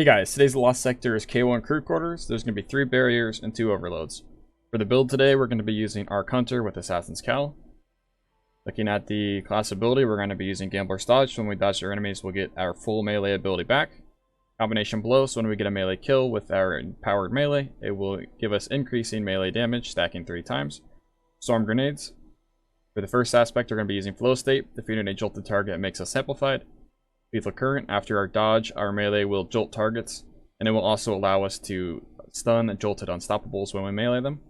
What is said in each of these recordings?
Hey guys, today's Lost Sector is K1 Crew Quarters. There's going to be 3 barriers and 2 overloads. For the build today, we're going to be using Arc Hunter with Assassin's Cal. Looking at the class ability, we're going to be using Gambler's Dodge. When we dodge our enemies, we'll get our full melee ability back. Combination Blow, so when we get a melee kill with our empowered melee, it will give us increasing melee damage, stacking 3 times. Storm Grenades. For the first aspect, we're going to be using Flow State. Defeating a jolted target makes us amplified. Lethal Current. After our dodge, our melee will jolt targets, and it will also allow us to stun jolted unstoppables when we melee them.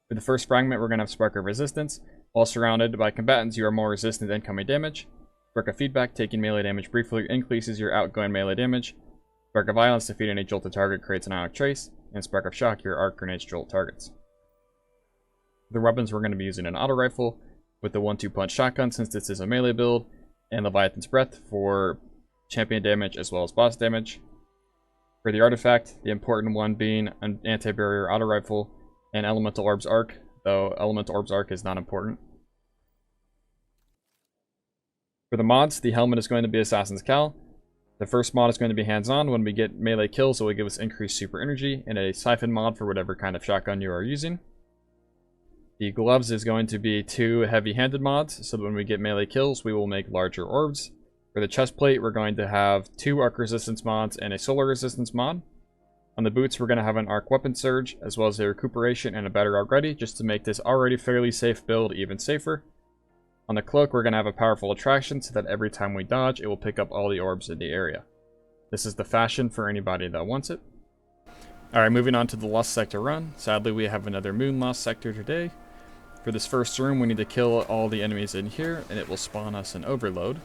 For the first fragment, we're going to have Spark of Resistance. While surrounded by combatants, you are more resistant to incoming damage. Spark of Feedback, taking melee damage briefly increases your outgoing melee damage. Spark of Violence, defeating a jolted target creates an ionic trace. And Spark of Shock, your arc grenades jolt targets. For the weapons, we're going to be using an auto rifle with the 1-2 punch shotgun, since this is a melee build, and Leviathan's Breath for champion damage as well as boss damage. For the artifact, the important one being an anti-barrier auto rifle and Elemental Orb's Arc, though Elemental Orb's Arc is not important. For the mods, the helmet is going to be Assassin's Cal. The first mod is going to be hands-on. When we get melee kills, it will give us increased super energy, and a siphon mod for whatever kind of shotgun you are using. The gloves is going to be 2 heavy-handed mods, so that when we get melee kills, we will make larger orbs. For the chest plate, we're going to have 2 arc resistance mods and a solar resistance mod. On the boots, we're going to have an arc weapon surge, as well as a recuperation and a better arc ready, just to make this already fairly safe build even safer. On the cloak, we're going to have a powerful attraction, so that every time we dodge, it will pick up all the orbs in the area. This is the fashion for anybody that wants it. Alright, moving on to the Lost Sector run. Sadly, we have another Moon Lost Sector today. For this first room, we need to kill all the enemies in here, and it will spawn us an overload.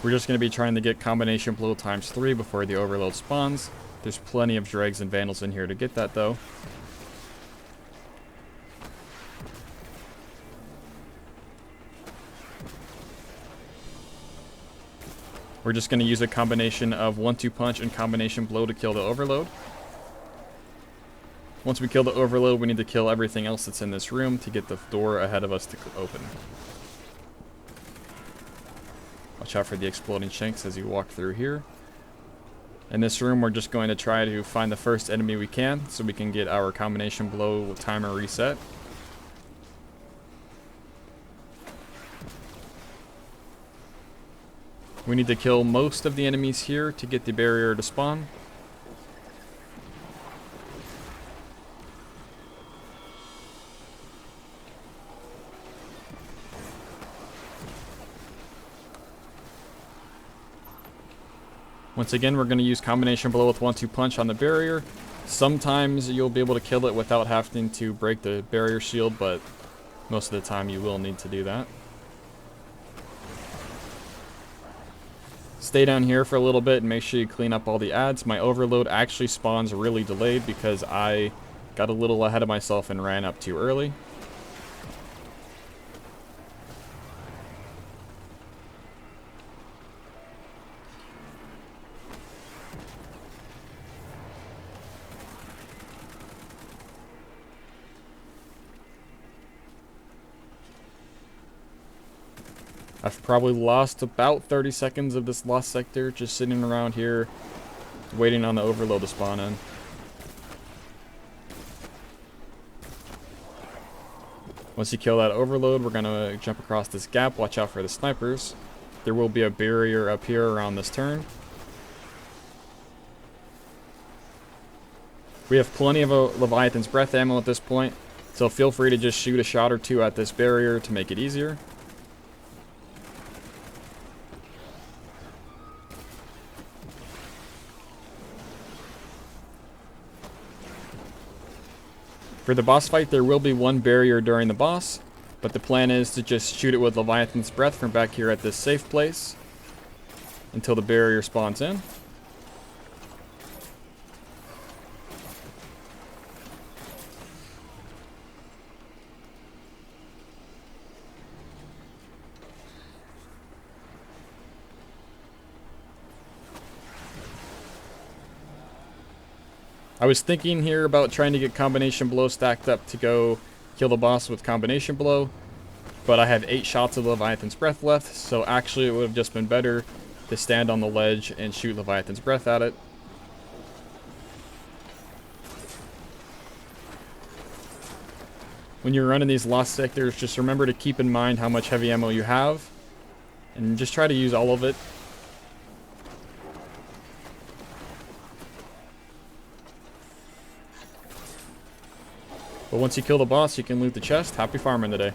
We're just going to be trying to get combination blow times 3 before the overload spawns. There's plenty of dregs and vandals in here to get that, though. We're just going to use a combination of 1-2 punch and combination blow to kill the overload. Once we kill the overload, we need to kill everything else that's in this room to get the door ahead of us to open. Watch out for the exploding shanks as you walk through here. In this room, we're just going to try to find the first enemy we can, so we can get our combination blow timer reset. We need to kill most of the enemies here to get the barrier to spawn. Once again, we're going to use combination blow with 1-2 punch on the barrier. Sometimes you'll be able to kill it without having to break the barrier shield, but most of the time you will need to do that. Stay down here for a little bit and make sure you clean up all the ads. My overload actually spawns really delayed because I got a little ahead of myself and ran up too early. I've probably lost about 30 seconds of this Lost Sector just sitting around here waiting on the overload to spawn in. Once you kill that overload, we're going to jump across this gap. Watch out for the snipers. There will be a barrier up here around this turn. We have plenty of Leviathan's Breath ammo at this point, so feel free to just shoot a shot or 2 at this barrier to make it easier. For the boss fight, there will be 1 barrier during the boss, but the plan is to just shoot it with Leviathan's Breath from back here at this safe place until the barrier spawns in. I was thinking here about trying to get combination blow stacked up to go kill the boss with combination blow, but I have 8 shots of Leviathan's Breath left, so actually it would have just been better to stand on the ledge and shoot Leviathan's Breath at it. When you're running these lost sectors, just remember to keep in mind how much heavy ammo you have, and just try to use all of it. But once you kill the boss, you can loot the chest. Happy farming today.